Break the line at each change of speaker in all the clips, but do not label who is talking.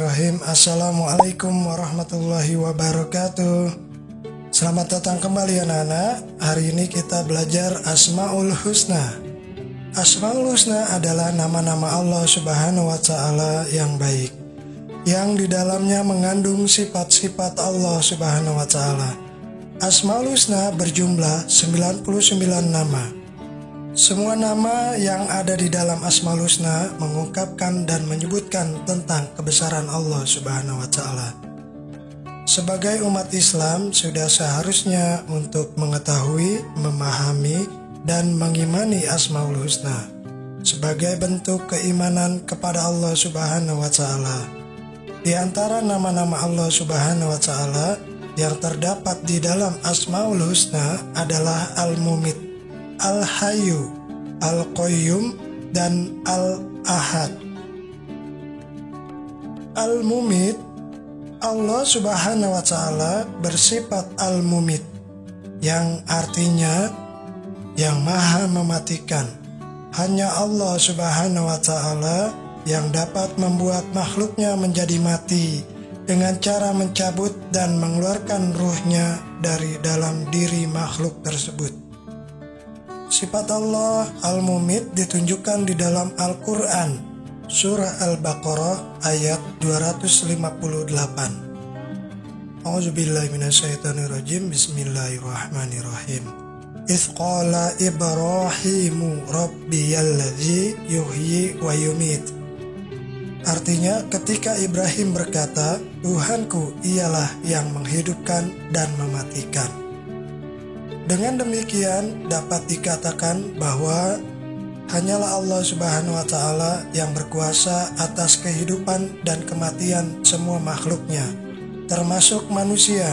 Bismillahirrahmanirrahim. Assalamualaikum warahmatullahi wabarakatuh. Selamat datang kembali anak-anak. Hari ini kita belajar Asmaul Husna. Asmaul Husna adalah nama-nama Allah Subhanahu wa Ta'ala yang baik, yang di dalamnya mengandung sifat-sifat Allah Subhanahu wa Ta'ala. Asmaul Husna berjumlah 99 nama. Semua nama yang ada di dalam Asmaul Husna mengungkapkan dan menyebutkan tentang kebesaran Allah Subhanahu wa Ta'ala. Sebagai umat Islam sudah seharusnya untuk mengetahui, memahami, dan mengimani Asmaul Husna sebagai bentuk keimanan kepada Allah Subhanahu wa Ta'ala. Di antara nama-nama Allah Subhanahu wa Ta'ala yang terdapat di dalam Asmaul Husna adalah Al-Mumit, Al-Hayyu, Al-Qayyum, dan Al-Ahad. Al-Mumit, Allah Subhanahu wa Ta'ala bersifat Al-Mumit, yang artinya yang maha mematikan. Hanya Allah Subhanahu wa Ta'ala yang dapat membuat makhluknya menjadi mati dengan cara mencabut dan mengeluarkan ruhnya dari dalam diri makhluk tersebut. Sifat Allah Al-Mumit ditunjukkan di dalam Al-Quran, Surah Al-Baqarah ayat 258. A'udzubillahi minasyaitonirrajim. Bismillahirrahmanirrahim. Idz qala Ibrahimu rabbiyalladzi yuhyi wa yumit. Artinya, ketika Ibrahim berkata, Tuhanku ialah yang menghidupkan dan mematikan. Dengan demikian dapat dikatakan bahwa hanyalah Allah Subhanahu wa Ta'ala yang berkuasa atas kehidupan dan kematian semua makhluknya, termasuk manusia.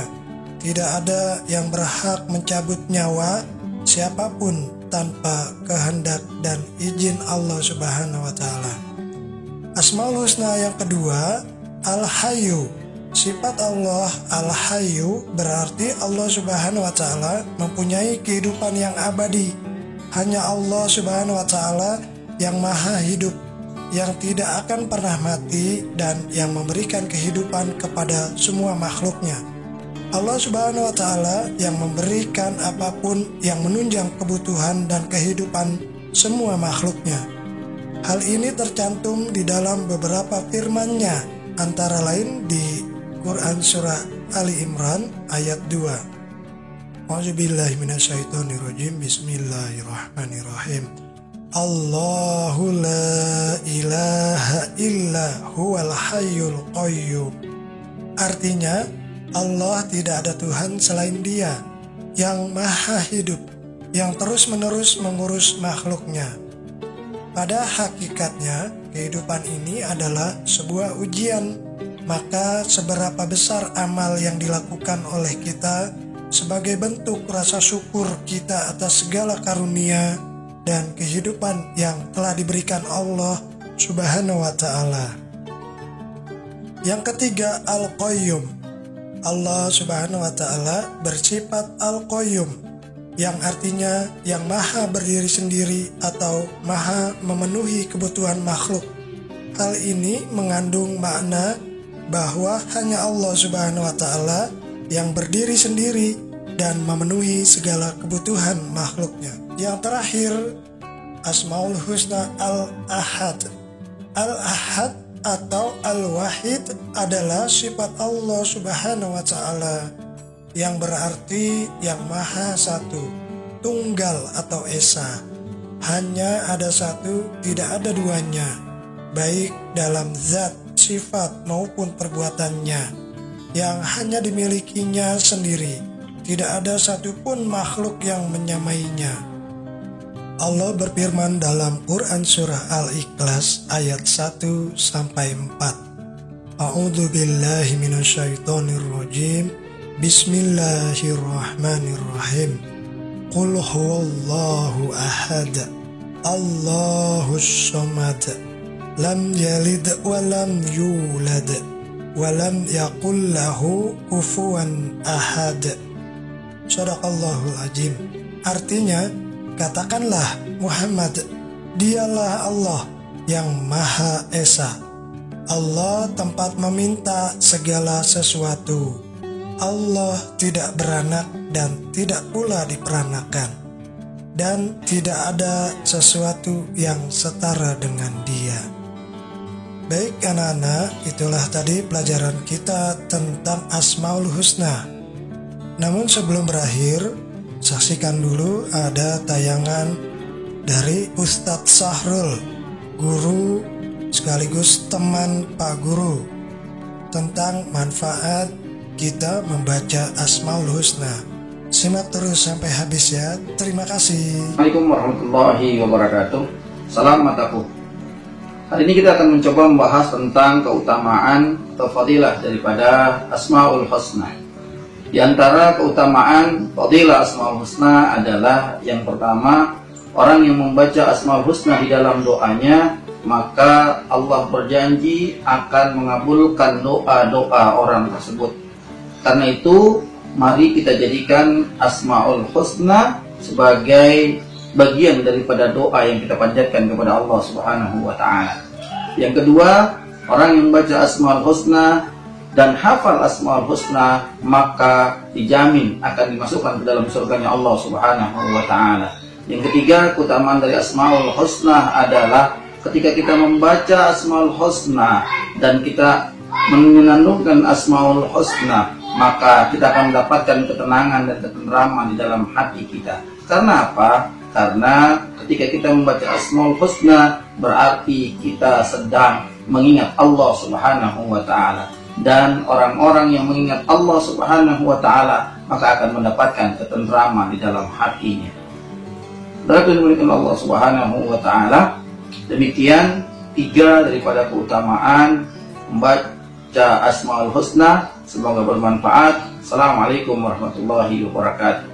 Tidak ada yang berhak mencabut nyawa siapapun tanpa kehendak dan izin Allah Subhanahu wa Ta'ala. Asmaul Husna yang kedua, Al-Hayyu. Sifat Allah Al-Hayyu berarti Allah Subhanahu wa Ta'ala mempunyai kehidupan yang abadi. Hanya Allah Subhanahu wa Ta'ala yang maha hidup, yang tidak akan pernah mati dan yang memberikan kehidupan kepada semua makhluknya. Allah Subhanahu wa Ta'ala yang memberikan apapun yang menunjang kebutuhan dan kehidupan semua makhluknya. Hal ini tercantum di dalam beberapa firman-Nya, antara lain di Quran Surah Ali Imran ayat 2. A'udzubillahi minasyaitonirrajim. Bismillahirrahmanirrahim. Allahu la ilaha illa huwal hayyul qayyum. Artinya, Allah tidak ada Tuhan selain Dia yang maha hidup, yang terus-menerus mengurus makhluknya. Pada hakikatnya, kehidupan ini adalah sebuah ujian. Maka seberapa besar amal yang dilakukan oleh kita sebagai bentuk rasa syukur kita atas segala karunia dan kehidupan yang telah diberikan Allah Subhanahu wa Ta'ala. Yang ketiga, Al-Qayyum. Allah Subhanahu wa Ta'ala bersifat Al-Qayyum, yang artinya yang maha berdiri sendiri atau maha memenuhi kebutuhan makhluk. Hal ini mengandung makna bahwa hanya Allah Subhanahu wa Ta'ala yang berdiri sendiri dan memenuhi segala kebutuhan makhluknya. Yang terakhir, Asmaul Husna Al-Ahad. Al-Ahad atau Al-Wahid adalah sifat Allah Subhanahu wa Ta'ala yang berarti yang maha satu, tunggal atau esa. Hanya ada satu, tidak ada duanya, baik dalam zat, sifat maupun perbuatannya, yang hanya dimilikinya sendiri. Tidak ada satupun makhluk yang menyamainya. Allah berfirman dalam Quran Surah Al-Ikhlas ayat 1-4. A'udzu billahi minasyaitonirrajim. Bismillahirrahmanirrahim. Qul huwallahu ahad, Allahus samad, lam yalid wa lam yulad wa lam yakul lahu kufuwan ahad. Shadaqallahul azim. Artinya, katakanlah Muhammad, dialah Allah yang Maha Esa, Allah tempat meminta segala sesuatu. Allah tidak beranak dan tidak pula diperanakan, dan tidak ada sesuatu yang setara dengan Dia. Baik anak-anak, itulah tadi pelajaran kita tentang Asmaul Husna. Namun sebelum berakhir, saksikan dulu ada tayangan dari Ustadz Sahrul, guru sekaligus teman Pak Guru, tentang manfaat kita membaca Asmaul Husna. Simak terus sampai habis ya. Terima kasih.
Assalamualaikum warahmatullahi wabarakatuh. Salam mataku. Hari ini kita akan mencoba membahas tentang keutamaan atau fadilah daripada Asmaul Husna. Di antara keutamaan fadilah Asmaul Husna adalah yang pertama, orang yang membaca Asmaul Husna di dalam doanya, maka Allah berjanji akan mengabulkan doa-doa orang tersebut. Karena itu, mari kita jadikan Asmaul Husna sebagai bagian daripada doa yang kita panjatkan kepada Allah Subhanahu wa Ta'ala. Yang kedua, orang yang membaca Asmaul Husna dan hafal Asmaul Husna, maka dijamin akan dimasukkan ke dalam surganya Allah Subhanahu wa Ta'ala. Yang ketiga, keutamaan dari Asmaul Husna adalah ketika kita membaca Asmaul Husna dan kita menyenandungkan Asmaul Husna, maka kita akan mendapatkan ketenangan dan ketenteraman di dalam hati kita. Karena apa? Karena ketika kita membaca Asmaul Husna, berarti kita sedang mengingat Allah Subhanahu wa Ta'ala. Dan orang-orang yang mengingat Allah Subhanahu wa Ta'ala, maka akan mendapatkan ketenteraman di dalam hatinya. Berarti Allah Subhanahu wa Ta'ala. Demikian 3 daripada keutamaan membaca Asmaul Husna. Semoga bermanfaat. Assalamualaikum warahmatullahi wabarakatuh.